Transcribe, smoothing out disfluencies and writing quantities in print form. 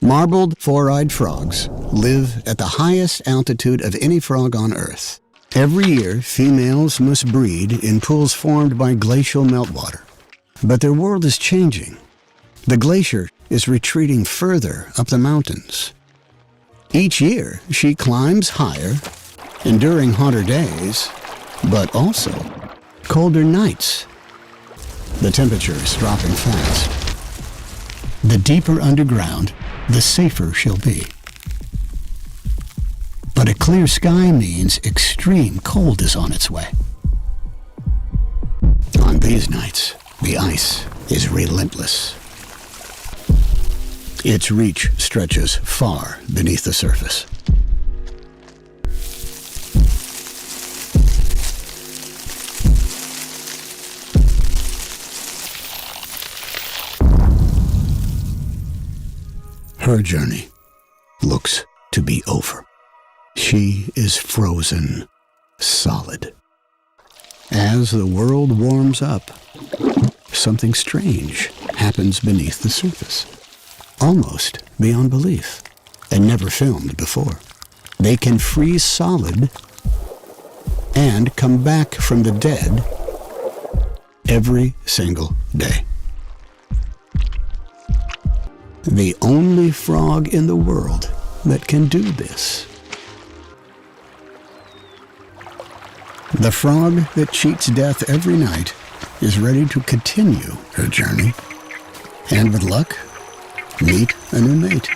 Marbled four-eyed frogs live at the highest altitude of any frog on Earth. Every year, females must breed in pools formed by glacial meltwater. But their world is changing. The glacier is retreating further up the mountains. Each year, she climbs higher, enduring hotter days, but also colder nights. The temperature is dropping fast. The deeper underground, the safer she'll be. But a clear sky means extreme cold is on its way. On these nights, the ice is relentless. Its reach stretches far beneath the surface. Her journey looks to be over. She is frozen solid. As the world warms up, something strange happens beneath the surface, almost beyond belief, and never filmed before. They can freeze solid and come back from the dead every single day. The only frog in the world that can do this. The frog that cheats death every night is ready to continue her journey, and with luck, meet a new mate.